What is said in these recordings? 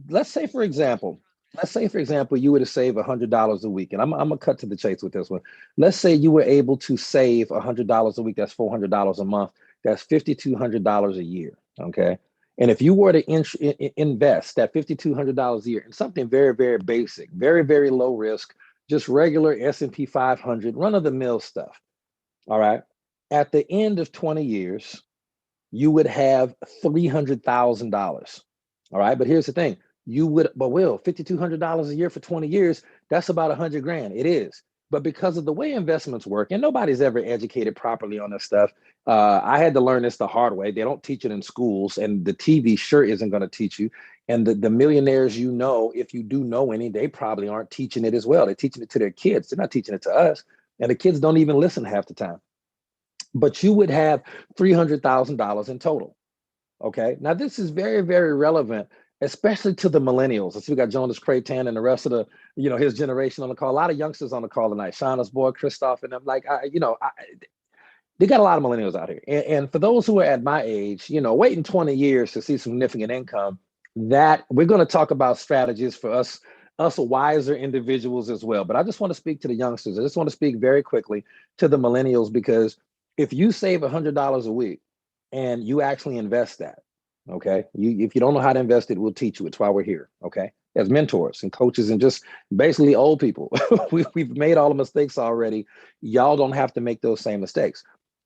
let's say for example, you were to save $100 a week, and I'm gonna cut to the chase with this one. Let's say you were able to save $100 a week. That's $400 a month. That's $5,200 a year. Okay. And if you were to invest that $5,200 a year in something very, very basic, very, very low risk, just regular S&P 500, run of the mill stuff. All right. At the end of 20 years, you would have $300,000. All right. But here's the thing. But Will, $5,200 a year for 20 years, that's about 100 grand. It is. But because of the way investments work, and nobody's ever educated properly on this stuff, I had to learn this the hard way. They don't teach it in schools, and the TV sure isn't going to teach you. And the millionaires, if you do know any, they probably aren't teaching it as well. They're teaching it to their kids. They're not teaching it to us. And the kids don't even listen half the time. But you would have $300,000 in total. Okay. Now, this is very, very relevant, especially to the millennials. Let's see, we got Jonas Craytan and the rest of his generation on the call. A lot of youngsters on the call tonight. Shauna's boy, Christoph, and I'm like, they got a lot of millennials out here. And for those who are at my age, waiting 20 years to see significant income, that we're going to talk about strategies for us wiser individuals as well. But I just want to speak to the youngsters. I just want to speak very quickly to the millennials, because if you save $100 a week and you actually invest that, okay, if you don't know how to invest it, we'll teach you. It's why we're here, okay, as mentors and coaches and just basically old people. We've made all the mistakes already. Y'all don't have to make those same mistakes.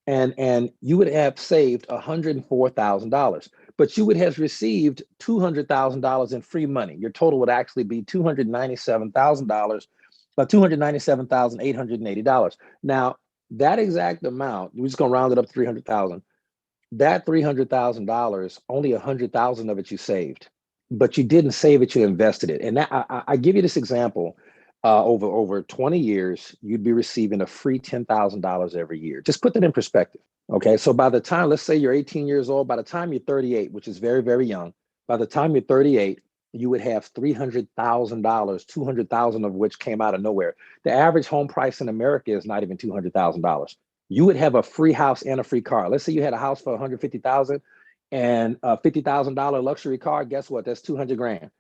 And you would have saved $104,000, but you would have received $200,000 in free money. Your total would actually be $297,000, $297,880. Now, that exact amount, we're just gonna round it up to 300,000. That $300,000, only 100,000 of it you saved, but you didn't save it, you invested it. And that, I give you this example. Over 20 years, you'd be receiving a free $10,000 every year. Just put that in perspective. Okay, so by the time, let's say you're 18 years old, by the time you're 38, which is very, very young, by the time you're 38, you would have $300,000, 200,000 of which came out of nowhere. The average home price in America is not even $200,000. You would have a free house and a free car. Let's say you had a house for 150,000 and a $50,000 luxury car. Guess what? That's 200 grand.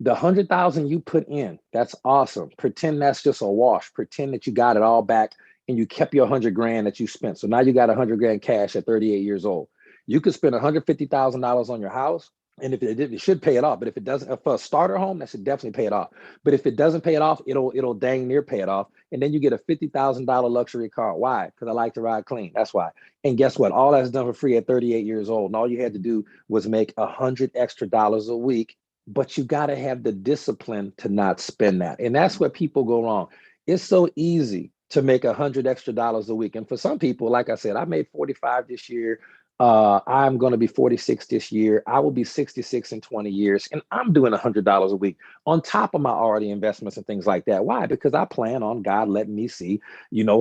The 100,000 you put in, that's awesome. Pretend that's just a wash. Pretend that you got it all back and you kept your 100 grand that you spent. So now you got 100 grand cash at 38 years old. You could spend $150,000 on your house, and if it should pay it off. But if it doesn't, for a starter home, that should definitely pay it off. But if it doesn't pay it off, it'll dang near pay it off. And then you get a $50,000 luxury car. Why? Because I like to ride clean. That's why. And guess what? All that's done for free at 38 years old. And all you had to do was make $100 extra a week. But you got to have the discipline to not spend that. And that's where people go wrong. It's so easy to make $100 extra a week. And for some people, like I said, I made 45 this year. I'm going to be 46 this year. I will be 66 in 20 years. And I'm doing $100 a week on top of my already investments and things like that. Why? Because I plan on God letting me see,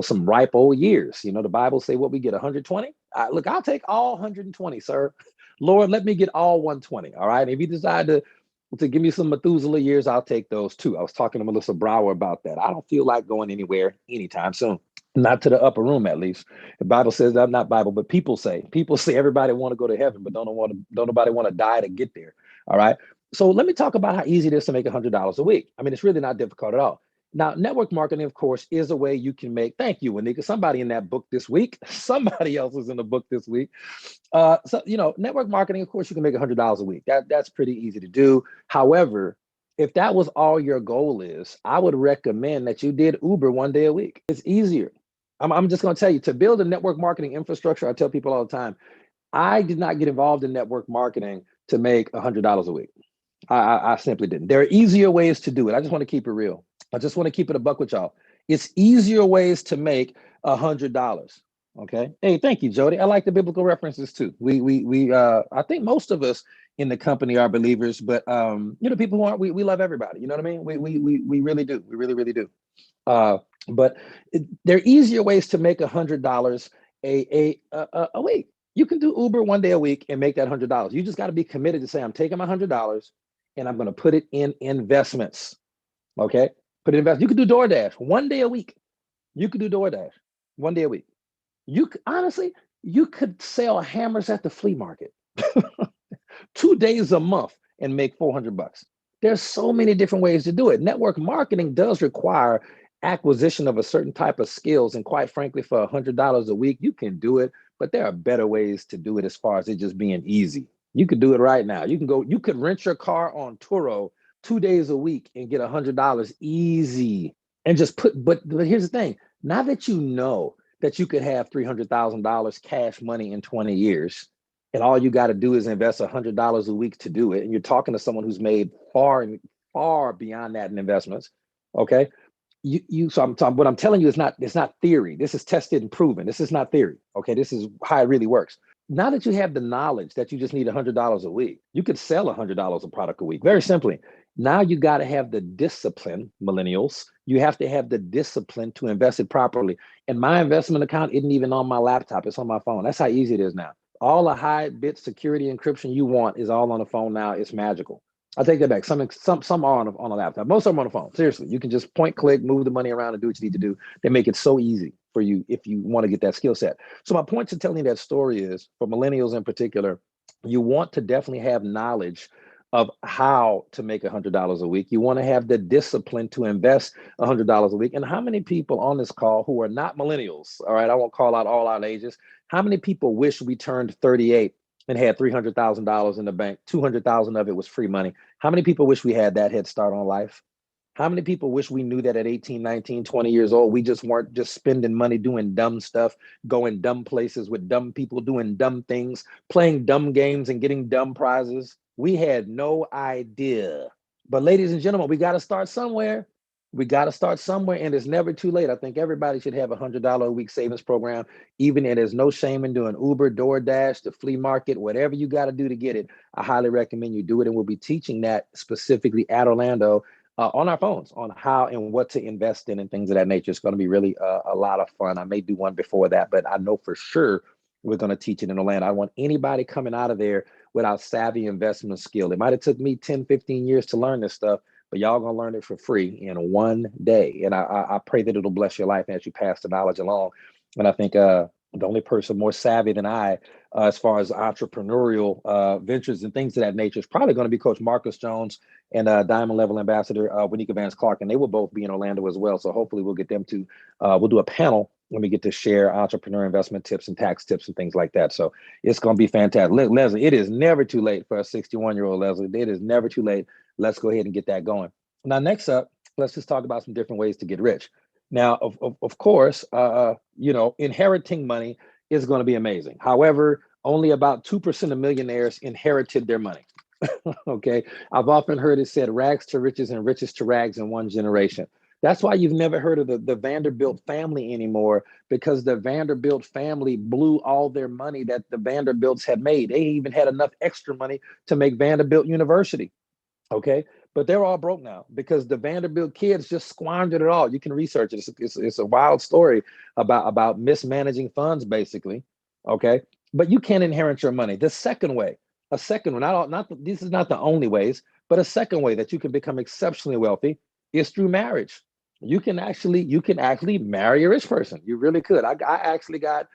some ripe old years. The Bible say what we get, 120. Look, I'll take all 120, sir. Lord, let me get all 120. All right. And if you decide to give me some Methuselah years, I'll take those too. I was talking to Melissa Brower about that. I don't feel like going anywhere anytime soon. Not to the upper room, at least. The Bible says that, not Bible, but people say everybody want to go to heaven, but don't nobody want to die to get there. All right. So let me talk about how easy it is to make $100 a week. I mean, it's really not difficult at all. Now, network marketing, of course, is a way you can make. Thank you, Anika. Somebody in that book this week. Somebody else was in the book this week. Network marketing, of course, you can make $100 a week. That's pretty easy to do. However, if that was all your goal is, I would recommend that you did Uber one day a week. It's easier. I'm just going to tell you, to build a network marketing infrastructure, I tell people all the time, I did not get involved in network marketing to make $100 a week. I simply didn't. There are easier ways to do it. I just want to keep it real. I just want to keep it a buck with y'all. It's easier ways to make $100. Okay. Hey, thank you, Jody. I like the biblical references too. I think most of us in the company are believers, but people who aren't, we love everybody. You know what I mean? We really do. We really, really do. But there are easier ways to make $100 a week. You can do Uber one day a week and make that $100. You just got to be committed to say, I'm taking my $100 and I'm going to put it in investments. Okay. Put it in investments. You could do DoorDash one day a week. You could do DoorDash one day a week. Honestly, you could sell hammers at the flea market 2 days a month and make $400. There's so many different ways to do it. Network marketing does require acquisition of a certain type of skills. And quite frankly, for $100 a week, you can do it, but there are better ways to do it as far as it just being easy. You could do it right now. You could rent your car on Turo 2 days a week and get $100 easy. And just but here's the thing. Now that you know that you could have $300,000 cash money in 20 years, and all you got to do is invest $100 a week to do it, and you're talking to someone who's made far and far beyond that in investments, okay? So I'm talking, what I'm telling you is not, it's not theory. This is tested and proven. This is not theory. Okay. This is how it really works. Now that you have the knowledge that you just need $100 a week, you could sell $100 a product a week. Very simply. Now you got to have the discipline, millennials. You have to have the discipline to invest it properly. And my investment account isn't even on my laptop. It's on my phone. That's how easy it is now. All the high bit security encryption you want is all on the phone now. It's magical. I'll take that back. Some are on a laptop. Most of them on the phone. Seriously, you can just point, click, move the money around, and do what you need to do. They make it so easy for you if you want to get that skill set. So my point to telling you that story is, for millennials in particular, you want to definitely have knowledge of how to make $100 a week. You want to have the discipline to invest $100 a week. And how many people on this call who are not millennials? All right, I won't call out all our ages. How many people wish we turned 38 and had $300,000 in the bank? 200,000 of it was free money. How many people wish we had that head start on life? How many people wish we knew that at 18, 19, 20 years old, we just weren't just spending money doing dumb stuff, going dumb places with dumb people, doing dumb things, playing dumb games and getting dumb prizes? We had no idea. But ladies and gentlemen, we got to start somewhere. We got to start somewhere, and it's never too late. I think everybody should have $100 a week savings program, even if there's no shame in doing Uber, DoorDash, the flea market, whatever you got to do to get it. I highly recommend you do it, and we'll be teaching that specifically at Orlando on our phones on how and what to invest in and things of that nature. It's going to be really a lot of fun. I may do one before that, but I know for sure we're going to teach it in Orlando. I want anybody coming out of there without savvy investment skill. It might have took me 10, 15 years to learn this stuff, but y'all gonna learn it for free in one day. And I pray that it'll bless your life as you pass the knowledge along. And I think the only person more savvy than I, as far as entrepreneurial ventures and things of that nature, is probably going to be Coach Marcus Jones and Diamond Level Ambassador Winika Vance Clark, and they will both be in Orlando as well. So hopefully we'll get them to, we'll do a panel when we get to share entrepreneur investment tips and tax tips and things like that. So it's going to be fantastic. Leslie, it is never too late for a 61-year-old Leslie. It is never too late. Let's go ahead and get that going. Now, next up, let's just talk about some different ways to get rich. Now, of course, inheriting money is going to be amazing. However, only about 2% of millionaires inherited their money. Okay. I've often heard it said rags to riches and riches to rags in one generation. That's why you've never heard of the Vanderbilt family anymore, because the Vanderbilt family blew all their money that the Vanderbilts had made. They even had enough extra money to make Vanderbilt University. Okay. But they're all broke now because the Vanderbilt kids just squandered it all. You can research it. It's a wild story about mismanaging funds, basically. Okay. But you can't inherit your money. The second way, a second one, this is not the only ways, but a second way that you can become exceptionally wealthy is through marriage. You can actually marry a rich person. You really could. I actually got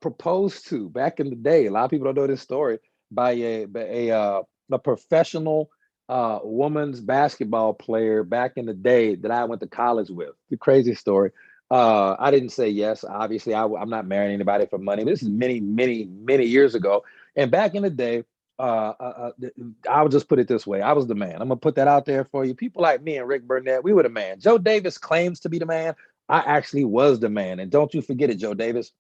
proposed to back in the day. A lot of people don't know this story by a professional woman's basketball player back in the day that I went to college with. The crazy story. I didn't say yes. Obviously, I'm not marrying anybody for money. This is many, many, many years ago. And back in the day, I'll just put it this way. I was the man. I'm going to put that out there for you. People like me and Rick Burnett, we were the man. Joe Davis claims to be the man. I actually was the man. And don't you forget it, Joe Davis.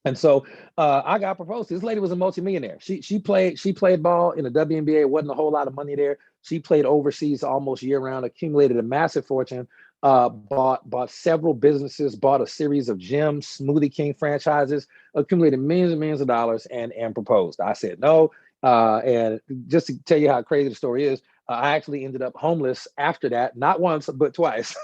And so I got proposed to. This lady was a multimillionaire. She played ball in the WNBA. Wasn't a whole lot of money there. She played overseas almost year round, accumulated a massive fortune, bought several businesses, bought a series of gyms, Smoothie King franchises, accumulated millions and millions of dollars, and proposed. I said no. And just to tell you how crazy the story is, I actually ended up homeless after that, not once, but twice.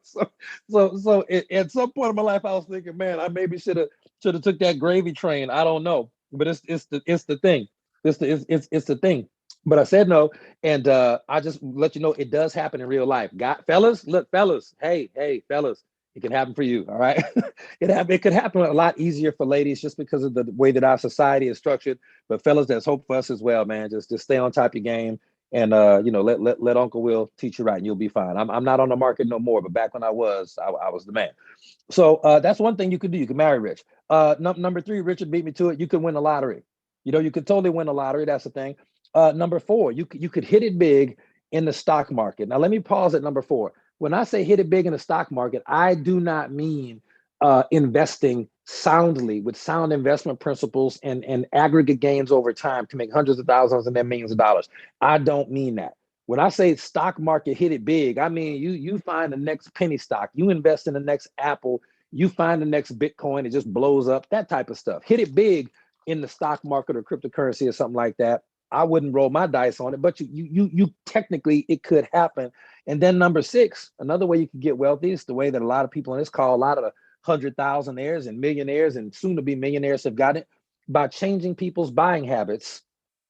So at some point in my life, I was thinking, man, I maybe should have took that gravy train. I don't know, but it's the thing. It's the thing. But I said no, and I just let you know it does happen in real life. Fellas, look, fellas, hey, fellas, it can happen for you. All right, it could happen a lot easier for ladies just because of the way that our society is structured. But fellas, there's hope for us as well, man. Just stay on top of your game. and let Uncle Will teach you right, and you'll be fine. I'm not on the market no more, but back when I was the man. So that's one thing you could do. You can marry rich. Number three, Richard beat me to it. You could win the lottery. You could totally win the lottery. That's the thing. Number four, you could hit it big in the stock market. Now let me pause at number four. When I say hit it big in the stock market, I do not mean investing soundly with sound investment principles and aggregate gains over time to make hundreds of thousands and then millions of dollars. I don't mean that. When I say stock market hit it big, I mean you find the next penny stock, you invest in the next Apple, you find the next Bitcoin, it just blows up, that type of stuff. Hit it big in the stock market or cryptocurrency or something like that. I wouldn't roll my dice on it, but you technically it could happen. And then number six, another way you can get wealthy is the way that a lot of people in this call, a lot of the 100,000aires and millionaires and soon to be millionaires have got it by changing people's buying habits.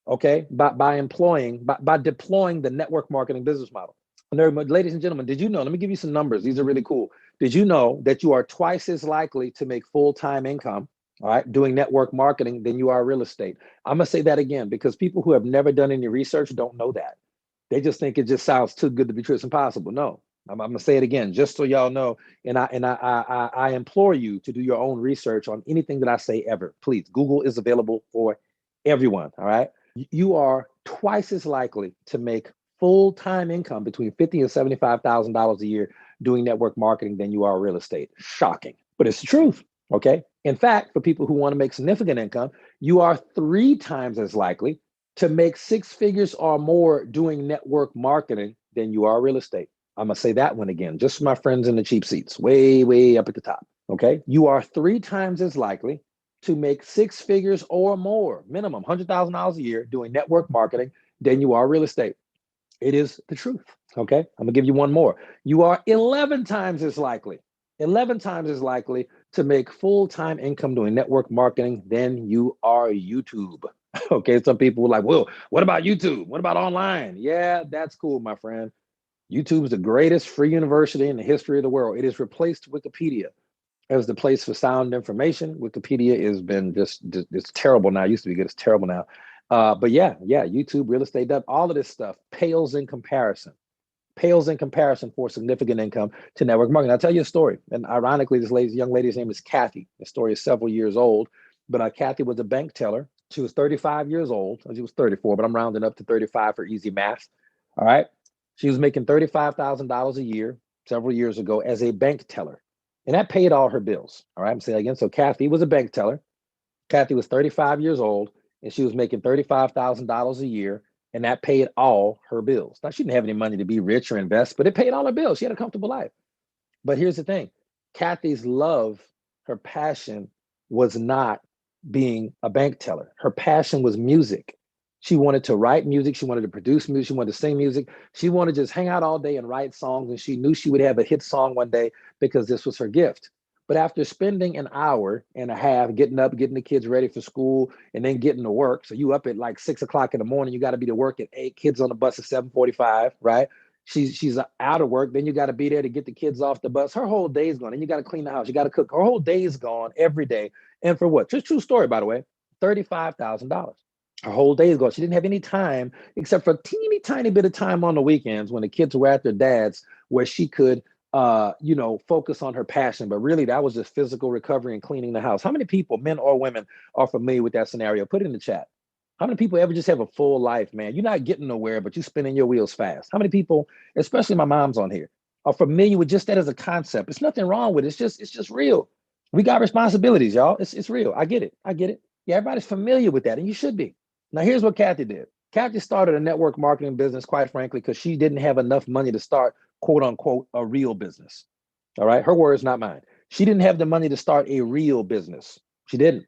Okay, by deploying the network marketing business model. And there, ladies and gentlemen, did you know? Let me give you some numbers. These are really cool. Did you know that you are twice as likely to make full-time income, all right, doing network marketing than you are real estate? I'm gonna say that again because people who have never done any research don't know that. They just think it just sounds too good to be true. It's impossible. No, I'm gonna say it again, just so y'all know. And I implore you to do your own research on anything that I say ever. Please, Google is available for everyone. All right, you are twice as likely to make full-time income between $50,000 and $75,000 a year doing network marketing than you are real estate. Shocking, but it's the truth. Okay. In fact, for people who want to make significant income, you are three times as likely to make six figures or more doing network marketing than you are real estate. I'm going to say that one again, just for my friends in the cheap seats, way, way up at the top. Okay. You are three times as likely to make six figures or more, minimum $100,000 a year doing network marketing than you are real estate. It is the truth. Okay. I'm gonna give you one more. You are 11 times as likely to make full-time income doing network marketing than you are YouTube. Okay. Some people were like, well, what about YouTube? What about online? Yeah, that's cool, my friend. YouTube is the greatest free university in the history of the world. It has replaced Wikipedia as the place for sound information. Wikipedia has been just it's terrible now. It used to be good. It's terrible now. But yeah, YouTube, real estate, all of this stuff pales in comparison for significant income to network marketing. I'll tell you a story. And ironically, young lady's name is Kathy. The story is several years old, but Kathy was a bank teller. She was 35 years old. She was 34, but I'm rounding up to 35 for easy math. All right. She was making $35,000 a year several years ago as a bank teller. And that paid all her bills. All right. I'm saying again. So Kathy was a bank teller. Kathy was 35 years old and she was making $35,000 a year, and that paid all her bills. Now, she didn't have any money to be rich or invest, but it paid all her bills. She had a comfortable life. But here's the thing, Kathy's love, her passion was not being a bank teller. Her passion was music. She wanted to write music. She wanted to produce music. She wanted to sing music. She wanted to just hang out all day and write songs. And she knew she would have a hit song one day because this was her gift. But after spending an hour and a half getting up, getting the kids ready for school, and then getting to work, so you up at like 6 o'clock in the morning, you got to be to work at 8, kids on the bus at 7:45, right? She's out of work. Then you got to be there to get the kids off the bus. Her whole day's gone. And you got to clean the house. You got to cook. Her whole day's gone every day. And for what? Just true story, by the way, $35,000. Her whole day is gone. She didn't have any time except for a teeny tiny bit of time on the weekends when the kids were at their dad's, where she could focus on her passion. But really, that was just physical recovery and cleaning the house. How many people, men or women, are familiar with that scenario? Put it in the chat. How many people ever just have a full life, man? You're not getting nowhere, but you're spinning your wheels fast. How many people, especially my moms on here, are familiar with just that as a concept? It's nothing wrong with it. It's just real. We got responsibilities, y'all. It's real. I get it. Yeah, everybody's familiar with that, and you should be. Now, here's what Kathy did. Kathy started a network marketing business, quite frankly, because she didn't have enough money to start, quote unquote, a real business. All right. Her words, not mine. She didn't have the money to start a real business. She didn't.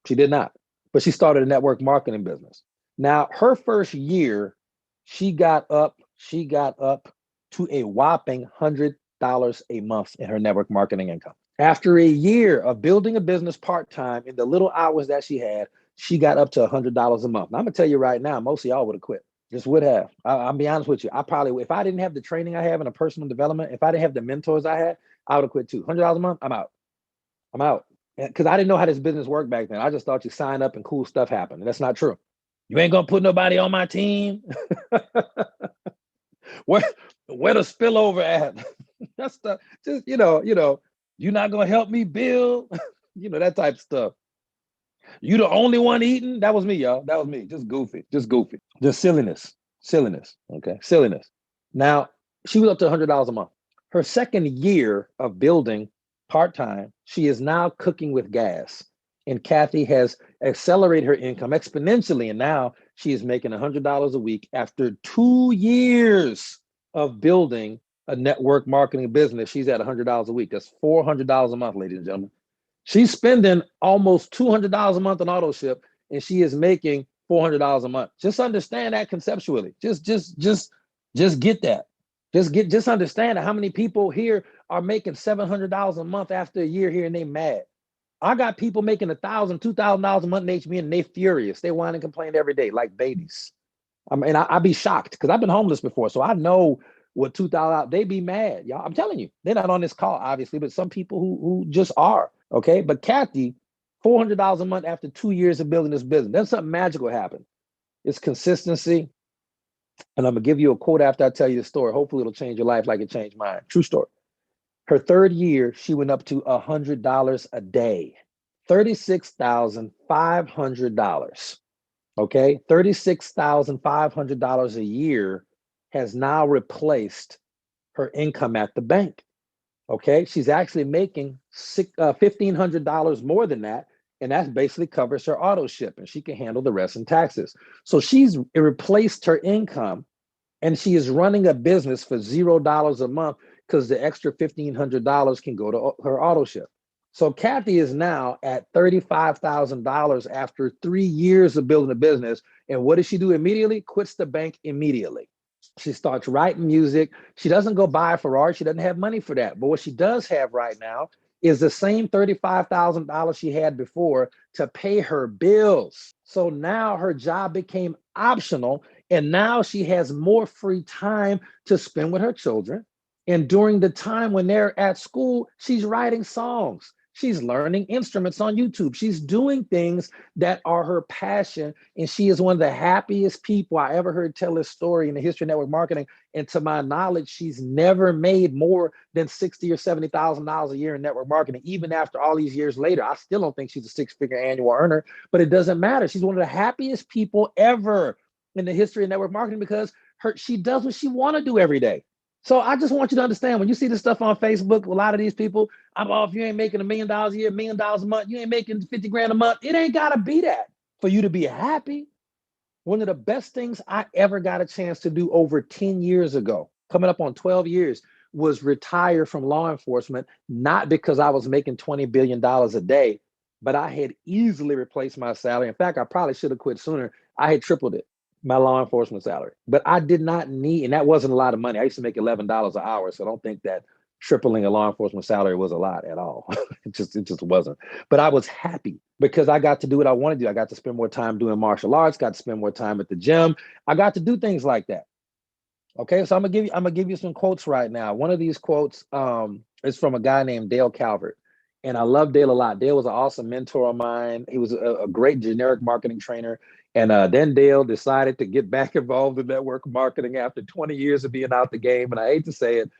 She did not. But she started a network marketing business. Now, her first year, she got up to a whopping $100 a month in her network marketing income. After a year of building a business part-time in the little hours that she had, she got up to $100 a month. Now, I'm gonna tell you right now, most of y'all would have quit. Just would have. I'll be honest with you. I probably, if I didn't have the training I have in a personal development, if I didn't have the mentors I had, I would have quit too. $100 a month, I'm out. I'm out. Because I didn't know how this business worked back then. I just thought you sign up and cool stuff happened. And that's not true. You ain't gonna put nobody on my team. where where the spillover at? That's the just you're not gonna help me build. That type of stuff. You the only one eating. That was me, y'all. That was me. Just goofy. Just goofy. Just silliness. Silliness. Okay. Silliness. Now she was up to $100 a month. Her second year of building part-time, she is now cooking with gas. And Kathy has accelerated her income exponentially. And now she is making $100 a week after 2 years of building a network marketing business. She's at $100 a week. That's $400 a month, ladies and gentlemen. She's spending almost $200 a month on auto ship, and she is making $400 a month. Just understand that conceptually. Just get that. Just understand how many people here are making $700 a month after a year here, and they mad. I got people making $1,000, $2,000 a month in HB, and they furious. They whine and complain every day like babies. I'd be shocked because I've been homeless before, so I know what 2,000. They be mad, y'all. I'm telling you, they're not on this call, obviously, but some people who just are. Okay, but Kathy, $400 a month after 2 years of building this business. Then something magical happened. It's consistency, and I'm gonna give you a quote after I tell you the story. Hopefully, it'll change your life like it changed mine. True story. Her third year, she went up to $100 a day, $36,500. Okay, $36,500 a year has now replaced her income at the bank. Okay, she's actually making $1,500 more than that, and that basically covers her auto ship, and she can handle the rest in taxes. So she's replaced her income, and she is running a business for $0 a month because the extra $1,500 can go to her auto ship. So Kathy is now at $35,000 after 3 years of building a business. And what does she do immediately? Quits the bank immediately. She starts writing music. She doesn't go buy a Ferrari. She doesn't have money for that. But what she does have right now is the same $35,000 she had before to pay her bills. So now her job became optional. And now she has more free time to spend with her children. And during the time when they're at school, she's writing songs. She's learning instruments on YouTube. She's doing things that are her passion. And she is one of the happiest people I ever heard tell this story in the history of network marketing. And to my knowledge, she's never made more than $60,000 or $70,000 a year in network marketing. Even after all these years later, I still don't think she's a six-figure annual earner, but it doesn't matter. She's one of the happiest people ever in the history of network marketing because she does what she want to do every day. So I just want you to understand when you see this stuff on Facebook, a lot of these people, if you ain't making $1 million a year, $1 million a month, you ain't making 50 grand a month. It ain't gotta be that for you to be happy. One of the best things I ever got a chance to do over 10 years ago, coming up on 12 years, was retire from law enforcement, not because I was making $20 billion a day, but I had easily replaced my salary. In fact, I probably should have quit sooner. I had tripled it, my law enforcement salary, but I did not need, and that wasn't a lot of money. I used to make $11 an hour. So I don't think that tripling a law enforcement salary was a lot at all. it just wasn't. But I was happy because I got to do what I want to do. I got to spend more time doing martial arts, got to spend more time at the gym. I got to do things like that. Okay, so I'm gonna give you some quotes right now. One of these quotes is from a guy named Dale Calvert. And I love Dale a lot. Dale was an awesome mentor of mine. He was a great generic marketing trainer. And then Dale decided to get back involved in network marketing after 20 years of being out the game. And I hate to say it,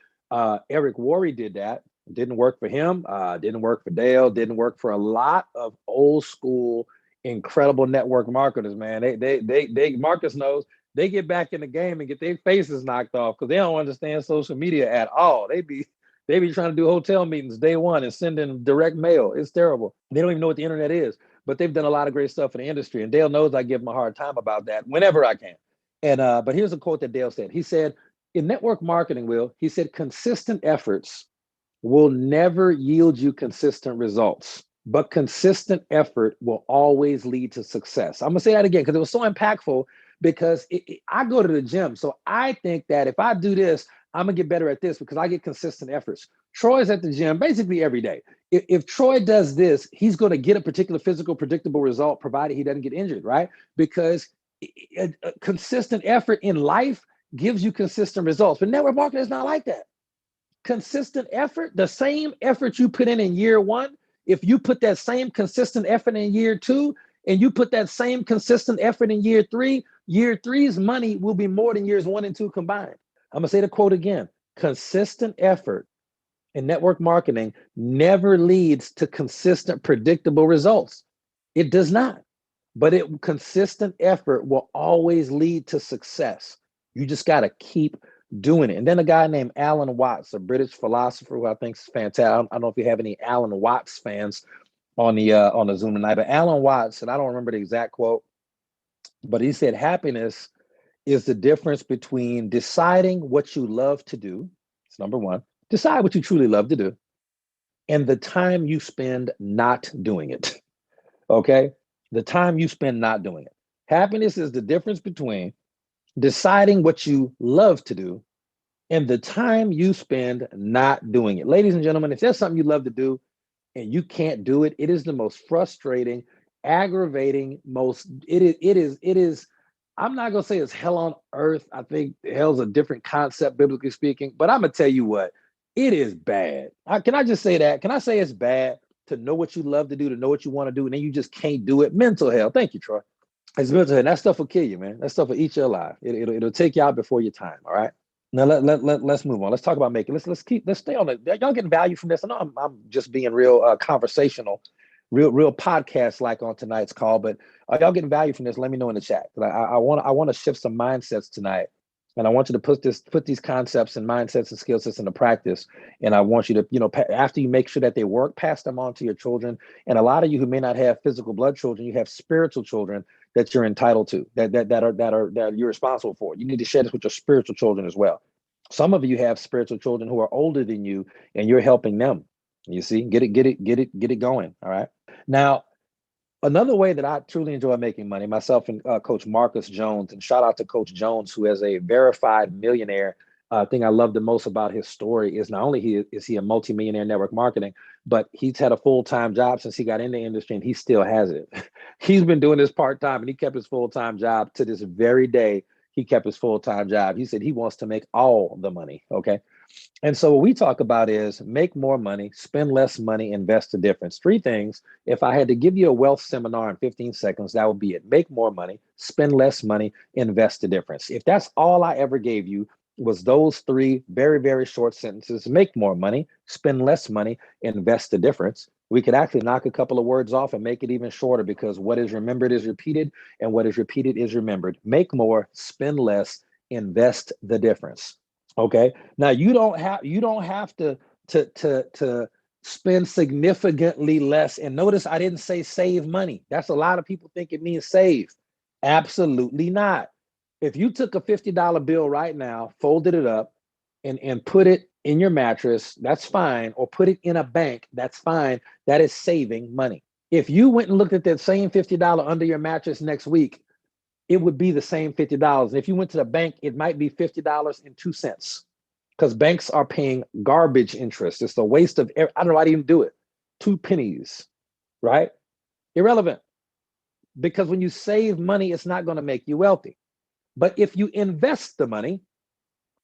Eric Worre did that. It didn't work for him. Didn't work for Dale. Didn't work for a lot of old school, incredible network marketers. Man, they Marcus knows they get back in the game and get their faces knocked off because they don't understand social media at all. They be trying to do hotel meetings day one and send in direct mail. It's terrible. They don't even know what the internet is, but they've done a lot of great stuff in the industry. And Dale knows I give him a hard time about that whenever I can. And but here's a quote that Dale said. He said, in network marketing, he said, consistent efforts will never yield you consistent results, but consistent effort will always lead to success. I'm gonna say that again because it was so impactful because I go to the gym. So I think that if I do this, I'm gonna get better at this because I get consistent efforts. Troy's at the gym basically every day. If Troy does this, he's gonna get a particular physical, predictable result, provided he doesn't get injured, right? Because a consistent effort in life gives you consistent results. But network marketing is not like that. Consistent effort, the same effort you put in year one, if you put that same consistent effort in year two, and you put that same consistent effort in year three's money will be more than years 1 and 2 combined. I'm gonna say the quote again. Consistent effort in network marketing never leads to consistent, predictable results. It does not. But consistent effort will always lead to success. You just got to keep doing it. And then a guy named Alan Watts, a British philosopher who I think is fantastic. I don't know if you have any Alan Watts fans on the Zoom tonight, but Alan Watts, and I don't remember the exact quote, but he said happiness is the difference between deciding what you love to do. It's number one. Decide what you truly love to do, and the time you spend not doing it. Okay? The time you spend not doing it. Happiness is the difference between deciding what you love to do and the time you spend not doing it. Ladies and gentlemen, if there's something you love to do and you can't do it, it is the most frustrating, aggravating, it is, I'm not gonna say it's hell on earth. I think hell's a different concept, biblically speaking, but I'm gonna tell you what, it is bad. Can I just say that? Can I say it's bad to know what you love to do, to know what you want to do, and then you just can't do it? Mental hell. Thank you, Troy. It's mental hell. That stuff will kill you, man. That stuff will eat you alive. It'll take you out before your time. All right. Now let's move on. Let's talk about making. Let's stay on it. Y'all getting value from this? I know I'm just being real conversational, real podcast like on tonight's call. But are y'all getting value from this? Let me know in the chat. I want to shift some mindsets tonight, and I want you to put these concepts and mindsets and skill sets into practice. And I want you to, after you make sure that they work, pass them on to your children. And a lot of you who may not have physical blood children, you have spiritual children that you're entitled to, that you're responsible for. You need to share this with your spiritual children as well. Some of you have spiritual children who are older than you, and you're helping them. You see, get it going. All right. Now, another way that I truly enjoy making money, myself and Coach Marcus Jones, and shout out to Coach Jones, who is a verified millionaire. Thing I love the most about his story is not only is he a multimillionaire network marketing, but he's had a full-time job since he got in the industry, and he still has it. He's been doing this part-time, and he kept his full-time job to this very day. He kept his full-time job. He said he wants to make all the money. Okay. And so what we talk about is make more money, spend less money, invest the difference. Three things. If I had to give you a wealth seminar in 15 seconds, that would be it. Make more money, spend less money, invest the difference. If that's all I ever gave you was those three very, very short sentences, make more money, spend less money, invest the difference, we could actually knock a couple of words off and make it even shorter, because what is remembered is repeated, and what is repeated is remembered. Make more, spend less, invest the difference. Okay. Now you don't have to spend significantly less. And notice I didn't say save money. That's a lot of people think it means save. Absolutely not. If you took a $50 bill right now, folded it up and put it in your mattress, that's fine. Or put it in a bank, that's fine. That is saving money. If you went and looked at that same $50 under your mattress next week, it would be the same $50. And if you went to the bank, it might be $50.02, because banks are paying garbage interest. It's a waste of, I don't know why they even do it. 2 pennies, right? Irrelevant. Because when you save money, it's not going to make you wealthy. But if you invest the money,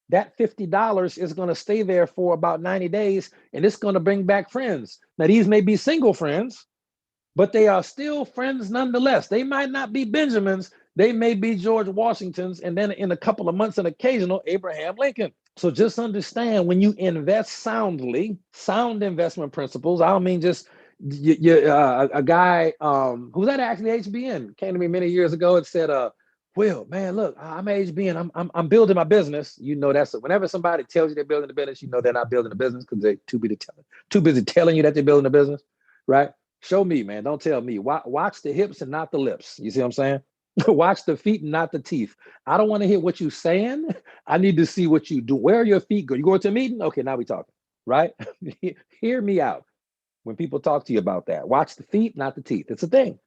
that $50 is going to stay there for about 90 days, and it's going to bring back friends. Now, these may be single friends, but they are still friends nonetheless. They might not be Benjamins. They may be George Washingtons, and then in a couple of months, an occasional Abraham Lincoln. So just understand, when you invest soundly, sound investment principles, I don't mean just a guy who's at actually HBN came to me many years ago and said, Will, man, look, I'm HBN. I'm building my business. You know, that's whenever somebody tells you they're building a business, you know they're not building a business, because they're too busy telling you that they're building a business, right? Show me, man. Don't tell me. Watch the hips and not the lips. You see what I'm saying? Watch the feet and not the teeth. I don't want to hear what you're saying. I need to see what you do. Where are your feet go? You going to a meeting? Okay, now we talking, right? Hear me out when people talk to you about that. Watch the feet, not the teeth. It's a thing.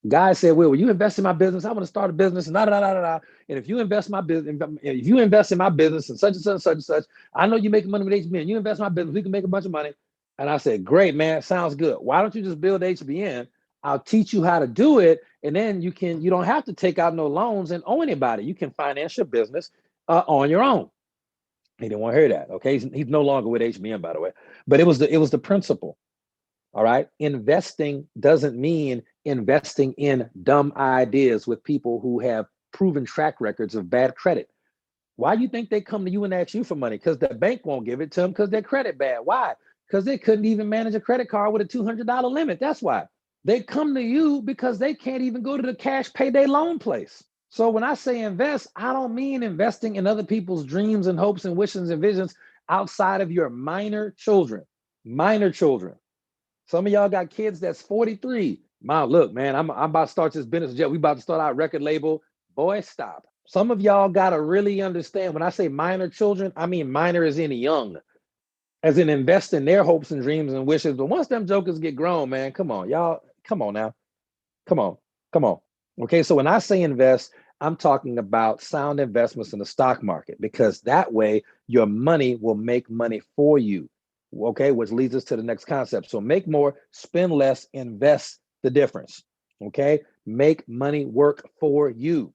Guy said, Will you invest in my business? I want to start a business. And if you invest in my business and such and such and such and such, I know you're making money with HBN. You invest in my business, we can make a bunch of money. And I said, great, man, sounds good. Why don't you just build HBN? I'll teach you how to do it. And then you don't have to take out no loans and owe anybody. You can finance your business on your own. He didn't want to hear that. Okay. He's no longer with HBN, by the way. But it was the principle. All right. Investing doesn't mean investing in dumb ideas with people who have proven track records of bad credit. Why do you think they come to you and ask you for money? Because the bank won't give it to them because their credit bad. Why? Because they couldn't even manage a credit card with a $200 limit. That's why. They come to you because they can't even go to the cash payday loan place. So when I say invest, I don't mean investing in other people's dreams and hopes and wishes and visions outside of your minor children. Minor children. Some of y'all got kids that's 43. Mom, look, man, I'm about to start this business. We about to start our record label. Boy, stop. Some of y'all got to really understand when I say minor children, I mean minor as in young, as in invest in their hopes and dreams and wishes. But once them jokers get grown, man, come on, y'all, come on now. Come on, come on. Okay, so when I say invest, I'm talking about sound investments in the stock market because that way your money will make money for you. Okay, which leads us to the next concept. So make more, spend less, invest the difference. Okay, make money work for you.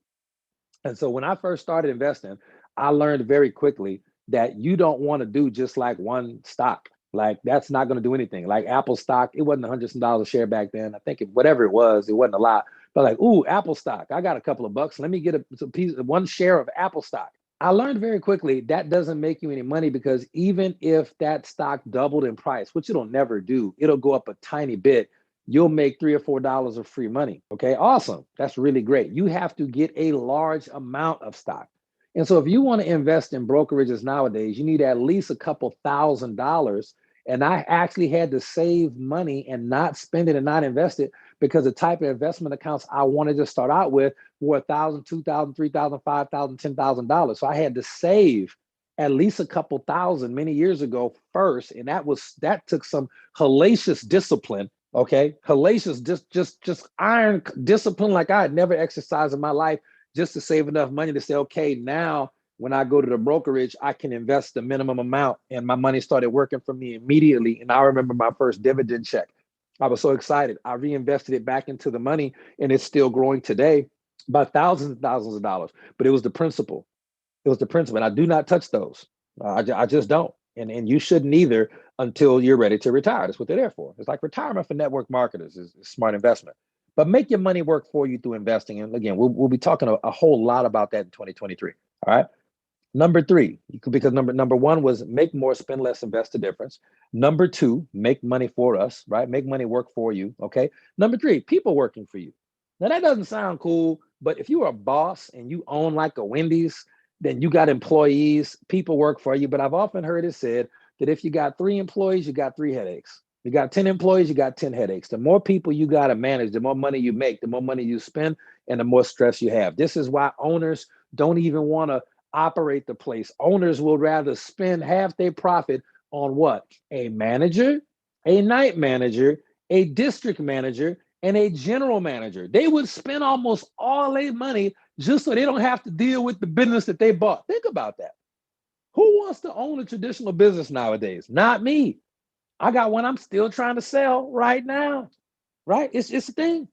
And so when I first started investing, I learned very quickly that you don't want to do just like one stock. Like that's not going to do anything. Like Apple stock, it wasn't hundreds of dollars a share back then. I think whatever it wasn't a lot. But like, ooh, Apple stock, I got a couple of bucks. Let me get a piece, one share of Apple stock. I learned very quickly that doesn't make you any money because even if that stock doubled in price, which it'll never do, it'll go up a tiny bit. You'll make $3 or $4 of free money. Okay, awesome. That's really great. You have to get a large amount of stock. And so if you want to invest in brokerages nowadays, you need at least a couple $1,000s. And I actually had to save money and not spend it and not invest it because the type of investment accounts I wanted to start out with were $1,000, $2,000, $3,000, $5,000, $10,000. So I had to save at least a couple thousand many years ago first. And that took some hellacious discipline. Okay, hellacious, just iron discipline like I had never exercised in my life, just to save enough money to say, okay, now when I go to the brokerage, I can invest the minimum amount, and my money started working for me immediately. And I remember my first dividend check. I was so excited. I reinvested it back into the money, and it's still growing today by thousands and thousands of dollars. But it was the principle. It was the principle, and I do not touch those. I just don't, and you shouldn't either until you're ready to retire. That's what they're there for. It's like retirement for network marketers is smart investment. But make your money work for you through investing. And again, we'll be talking a whole lot about that in 2023. All right. Number three, because number one was make more, spend less, invest the difference. Number two, make money for us, right? Make money work for you. Okay. Number three, people working for you. Now that doesn't sound cool, but if you're a boss and you own like a Wendy's, then you got employees, people work for you. But I've often heard it said that if you got 3 employees, you got 3 headaches. You got 10 employees, you got 10 headaches. The more people you got to manage, the more money you make, the more money you spend, and the more stress you have. This is why owners don't even want to operate the place. Owners will rather spend half their profit on what? A manager, a night manager, a district manager, and a general manager. They would spend almost all their money just so they don't have to deal with the business that they bought. Think about that. Who wants to own a traditional business nowadays? Not me. I got one I'm still trying to sell right now, right? It's a thing.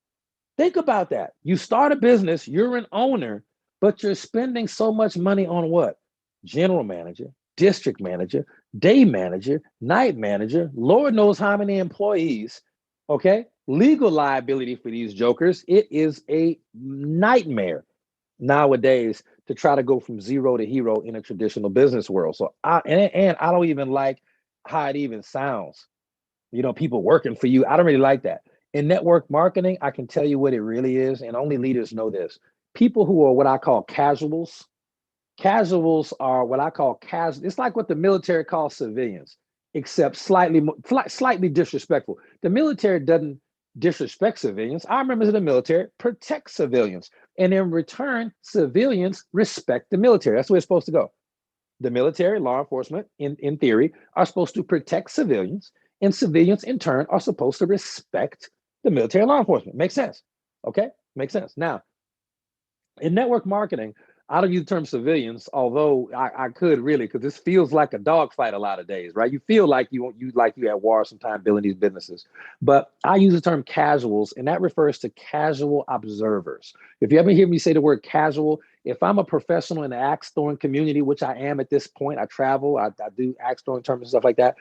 Think about that. You start a business, you're an owner, but you're spending so much money on what? General manager, district manager, day manager, night manager, Lord knows how many employees, okay? Legal liability for these jokers. It is a nightmare nowadays to try to go from zero to hero in a traditional business world. So and I don't even like how it even sounds. People working for you. I don't really like that. In network marketing, I can tell you what it really is, and only leaders know this. People who are what I call casuals. Casuals are what I call casual. It's like what the military calls civilians, except slightly disrespectful. The military doesn't disrespect civilians. Our members of the military protect civilians, and in return, civilians respect the military. That's the way it's supposed to go. The military, law enforcement, in theory, are supposed to protect civilians, and civilians in turn are supposed to respect the military and law enforcement. Makes sense. Okay? Makes sense. Now, in network marketing, I don't use the term civilians, although I could really, because this feels like a dogfight a lot of days, right? You feel like you at war sometime building these businesses. But I use the term casuals, and that refers to casual observers. If you ever hear me say the word casual, if I'm a professional in the axe throwing community, which I am at this point, I travel, I do axe throwing tournaments and stuff like that.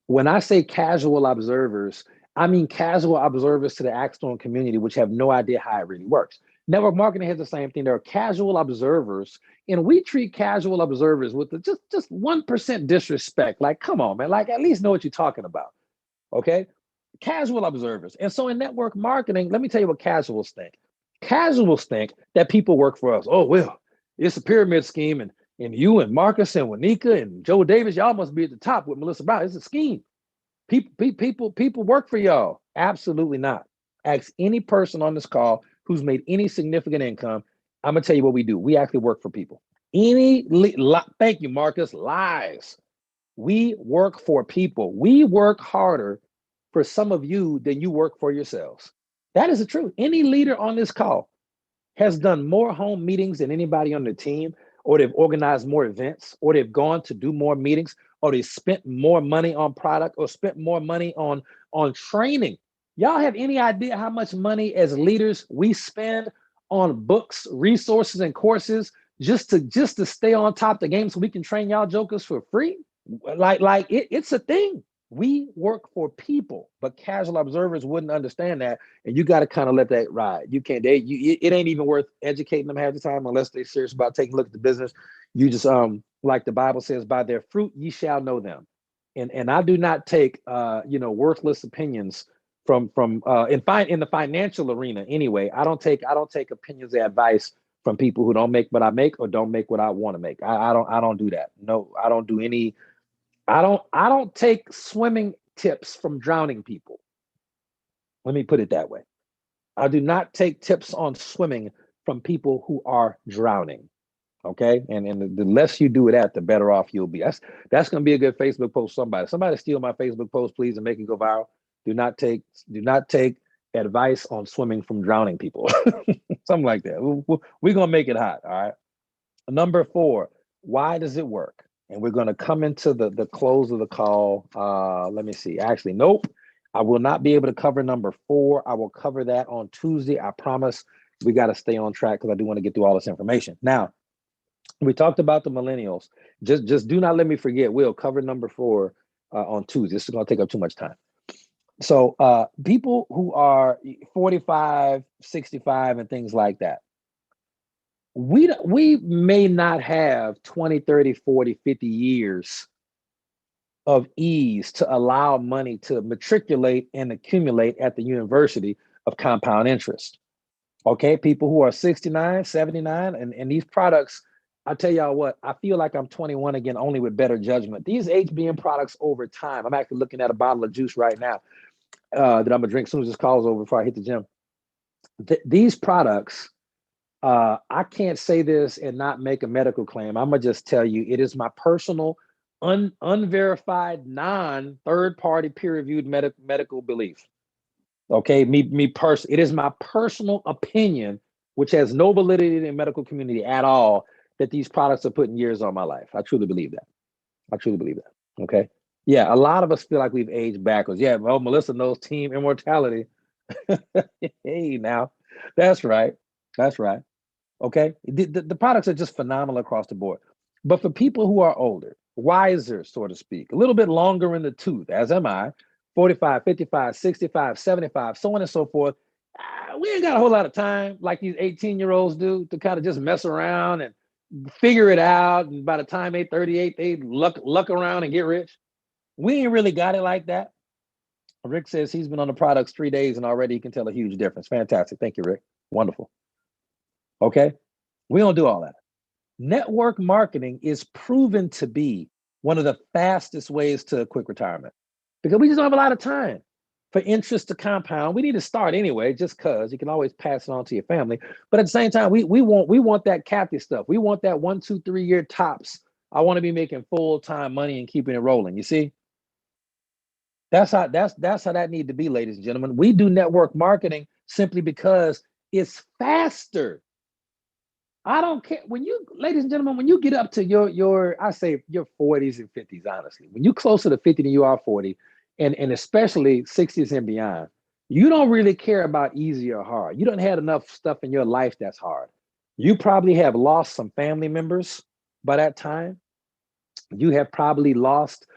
When I say casual observers, I mean casual observers to the Axstone community, which have no idea how it really works. Network marketing has the same thing. There are casual observers, and we treat casual observers with just 1% disrespect. Like, come on, man. Like, at least know what you're talking about. Okay. Casual observers. And so in network marketing, let me tell you what casuals think. Casuals think that people work for us. Oh, well, it's a pyramid scheme, and you and Marcus and Wanika and Joe Davis, y'all must be at the top with Melissa Brown. It's a scheme. People work for y'all. Absolutely not. Ask any person on this call who's made any significant income. I'm gonna tell you what we do. We actually work for people. Thank you, Marcus. Lies. We work for people. We work harder for some of you than you work for yourselves. That is the truth. Any leader on this call has done more home meetings than anybody on the team, or they've organized more events, or they've gone to do more meetings, or they spent more money on product, or spent more money on training. Y'all have any idea how much money as leaders we spend on books, resources, and courses just to stay on top of the game so we can train y'all jokers for free? It's a thing. We work for people, but casual observers wouldn't understand that, and you got to kind of let that ride. You can't. It ain't even worth educating them half the time unless they're serious about taking a look at the business. You just like the Bible says, by their fruit ye shall know them. And I do not take worthless opinions in the financial arena anyway. I don't take opinions and advice from people who don't make what I make or don't make what I want to make. I don't do that. No, I don't do any. I don't take swimming tips from drowning people. Let me put it that way. I do not take tips on swimming from people who are drowning. Okay. And the less you do that, the better off you'll be. That's gonna be a good Facebook post. Somebody steal my Facebook post, please, and make it go viral. Do not take advice on swimming from drowning people. Something like that. We're gonna make it hot. All right. Number 4, why does it work? And we're going to come into the close of the call. Let me see. Actually, nope. I will not be able to cover number 4. I will cover that on Tuesday. I promise. We got to stay on track because I do want to get through all this information. Now, we talked about the millennials. Just do not let me forget. We'll cover number 4 on Tuesday. This is going to take up too much time. So people who are 45, 65, and things like that, we may not have 20, 30, 40, 50 years of ease to allow money to matriculate and accumulate at the university of compound interest. Okay, people who are 69, 79, and these products, I tell y'all what, I feel like I'm 21 again, only with better judgment. These HBM products over time, I'm actually looking at a bottle of juice right now that I'm gonna drink as soon as this call's over before I hit the gym. These products, I can't say this and not make a medical claim. I'm gonna just tell you, it is my personal, unverified, non-third-party, peer-reviewed medical belief. Okay, me personally, it is my personal opinion, which has no validity in the medical community at all, that these products are putting years on my life. I truly believe that. I truly believe that. Okay. Yeah, a lot of us feel like we've aged backwards. Yeah, well, Melissa knows team immortality. Hey, now, that's right. That's right. Okay. The products are just phenomenal across the board. But for people who are older, wiser, so to speak, a little bit longer in the tooth, as am I, 45, 55, 65, 75, so on and so forth, we ain't got a whole lot of time like these 18-year-olds do to kind of just mess around and figure it out. And by the time they 38, they luck around and get rich. We ain't really got it like that. Rick says he's been on the products 3 days and already he can tell a huge difference. Fantastic. Thank you, Rick. Wonderful. Okay. We don't do all that. Network marketing is proven to be one of the fastest ways to a quick retirement because we just don't have a lot of time for interest to compound. We need to start anyway, just because you can always pass it on to your family. But at the same time, we want that captive stuff. We want that 1, 2, 3 year tops. I want to be making full-time money and keeping it rolling. You see? That's how that need to be, ladies and gentlemen. We do network marketing simply because it's faster. I don't care when you, ladies and gentlemen, when you get up to I say your 40s and 50s, honestly, when you closer to 50 than you are 40, and especially 60s and beyond, you don't really care about easy or hard. You don't have enough stuff in your life that's hard. You probably have lost some family members by that time. You have probably lost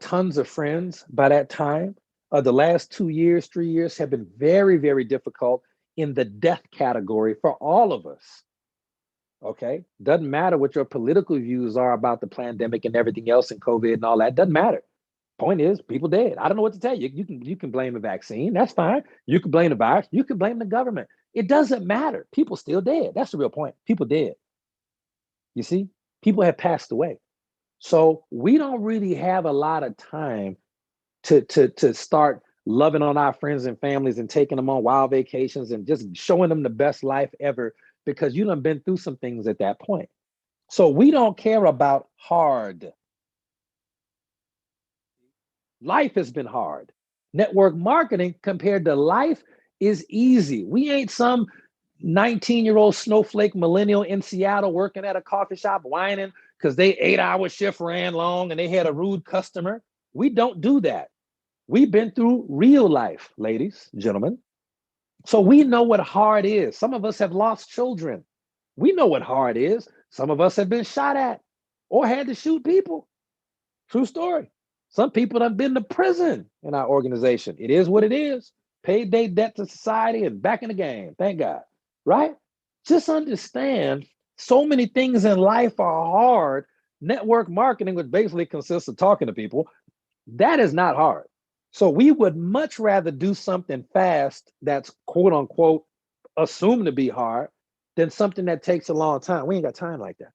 tons of friends by that time. The last 2 years, 3 years have been very, very difficult in the death category for all of us. Okay. Doesn't matter what your political views are about the pandemic and everything else and COVID and all that. Doesn't matter. Point is, people dead. I don't know what to tell you. You can blame the vaccine. That's fine. You can blame the virus. You can blame the government. It doesn't matter. People still dead. That's the real point. People dead. You see, people have passed away. So we don't really have a lot of time to start loving on our friends and families and taking them on wild vacations and just showing them the best life ever because you done been through some things at that point. So we don't care about hard. Life has been hard. Network marketing compared to life is easy. We ain't some 19-year-old snowflake millennial in Seattle working at a coffee shop whining because they 8-hour shift ran long and they had a rude customer. We don't do that. We've been through real life, ladies, gentlemen. So we know what hard is. Some of us have lost children. We know what hard is. Some of us have been shot at or had to shoot people. True story. Some people have been to prison in our organization. It is what it is. Paid their debt to society and back in the game. Thank God. Right? Just understand so many things in life are hard. Network marketing, which basically consists of talking to people, that is not hard. So we would much rather do something fast that's quote unquote assumed to be hard than something that takes a long time. We ain't got time like that.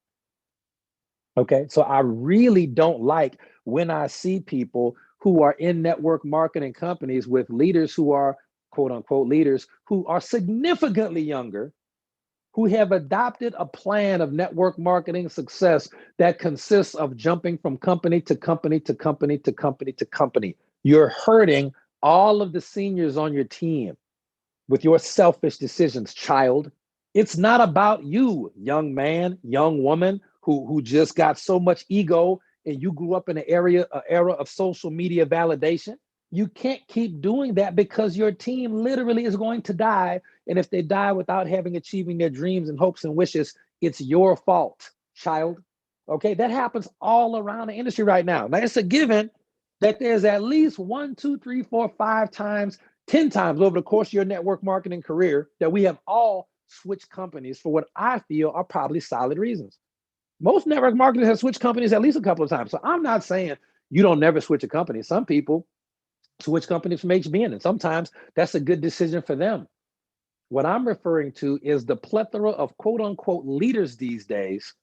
Okay. So I really don't like when I see people who are in network marketing companies with leaders who are quote unquote leaders who are significantly younger, who have adopted a plan of network marketing success that consists of jumping from company to company to company to company to company. You're hurting all of the seniors on your team with your selfish decisions, child. It's not about you, young man, young woman who just got so much ego and you grew up in an era of social media validation. You can't keep doing that because your team literally is going to die. And if they die without having achieving their dreams and hopes and wishes, it's your fault, child. Okay, that happens all around the industry right now. Now it's a given that there's at least 1, 2, 3, 4, 5 times, 10 times over the course of your network marketing career that we have all switched companies for what I feel are probably solid reasons. Most network marketers have switched companies at least a couple of times. So I'm not saying you don't never switch a company. Some people switch companies from HBN, and sometimes that's a good decision for them. What I'm referring to is the plethora of quote unquote leaders these days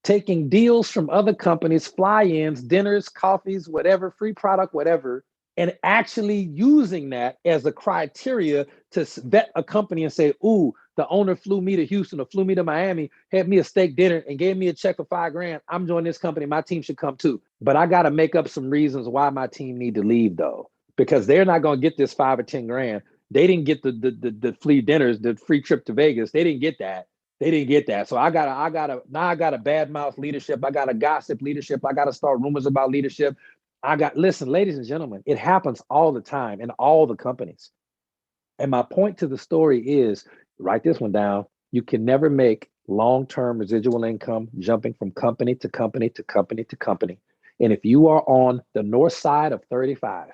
taking deals from other companies, fly-ins, dinners, coffees, whatever, free product, whatever, and actually using that as a criteria to vet a company and say, ooh, the owner flew me to Houston or flew me to Miami, had me a steak dinner and gave me a check for $5,000. I'm joining this company. My team should come too. But I got to make up some reasons why my team need to leave though, because they're not going to get this 5 or 10 grand. They didn't get the free dinners, the free trip to Vegas. They didn't get that. They didn't get that. So I got a bad mouth leadership. I got a gossip leadership. I got to start rumors about leadership. Listen, ladies and gentlemen, it happens all the time in all the companies. And my point to the story is, write this one down. You can never make long-term residual income jumping from company to company to company to company. And if you are on the north side of 35,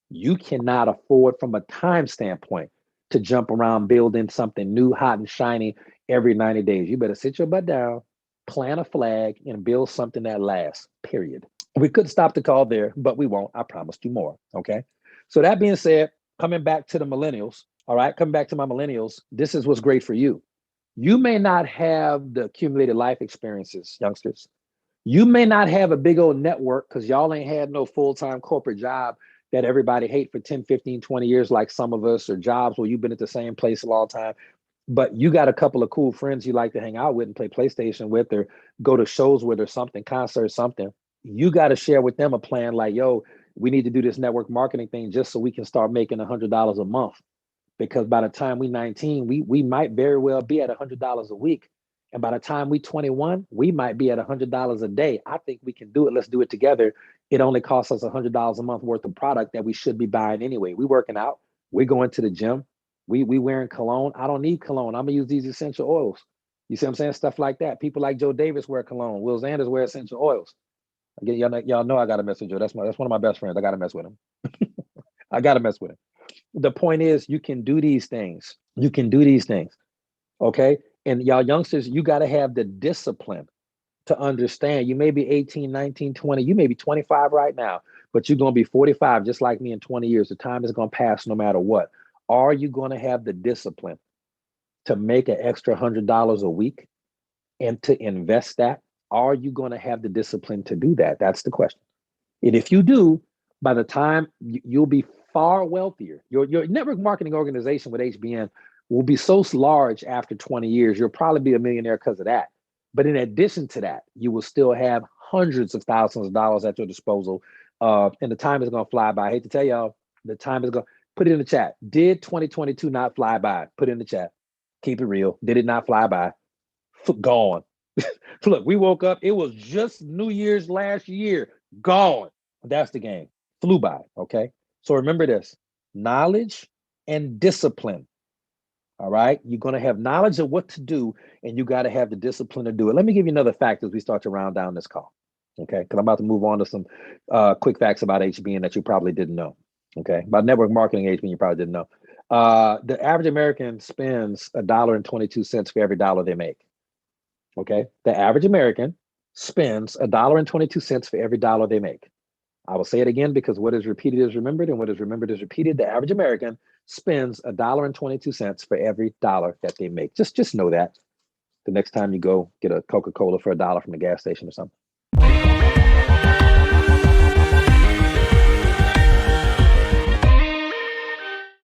you cannot afford from a time standpoint to jump around building something new, hot and shiny every 90 days. You better sit your butt down, plant a flag, and build something that lasts, period. We could stop the call there, but we won't. I promised you more. Okay. So that being said, coming back to the millennials, all right, coming back to my millennials, this is what's great for you. You may not have the accumulated life experiences, youngsters. You may not have a big old network because y'all ain't had no full-time corporate job that everybody hate for 10, 15, 20 years like some of us, or jobs where you've been at the same place a long time. But you got a couple of cool friends you like to hang out with and play PlayStation with, or go to shows with, or something, concert, something. You got to share with them a plan like, yo, we need to do this network marketing thing just so we can start making $100 a month. Because by the time we 19, we might very well be at $100 a week. And by the time we 21, we might be at $100 a day. I think we can do it. Let's do it together. It only costs us $100 a month worth of product that we should be buying anyway. We working out. We going to the gym. We wearing cologne. I don't need cologne. I'm gonna use these essential oils. You see what I'm saying? Stuff like that. People like Joe Davis wear cologne. Will Zanders wear essential oils. Again, y'all know I got to mess with Joe. That's one of my best friends. I got to mess with him. I got to mess with him. The point is, you can do these things. You can do these things. Okay. And y'all youngsters, you got to have the discipline to understand. You may be 18, 19, 20. You may be 25 right now, but you're going to be 45 just like me in 20 years. The time is going to pass no matter what. Are you going to have the discipline to make an extra $100 a week and to invest that? Are you going to have the discipline to do that? That's the question. And if you do, by the time you'll be far wealthier, your network marketing organization with HBN will be so large after 20 years, you'll probably be a millionaire because of that. But in addition to that, you will still have hundreds of thousands of dollars at your disposal. And the time is going to fly by. I hate to tell y'all, the time is going to put it in the chat. Did 2022 not fly by? Put it in the chat. Keep it real. Did it not fly by? Gone. Look, we woke up. It was just New Year's last year. Gone. That's the game. Flew by. Okay. So remember this: knowledge and discipline. All right. You're going to have knowledge of what to do, and you got to have the discipline to do it. Let me give you another fact as we start to round down this call. Okay. Because I'm about to move on to some quick facts about HBN that you probably didn't know. Okay. About network marketing HBN, you probably didn't know. The average American spends $1.22 for every dollar they make. Okay. The average American spends $1.22 for every dollar they make. I will say it again because what is repeated is remembered, and what is remembered is repeated. The average American spends $1.22 for every dollar that they make. Just know that the next time you go get a Coca-Cola for $1 from the gas station or something.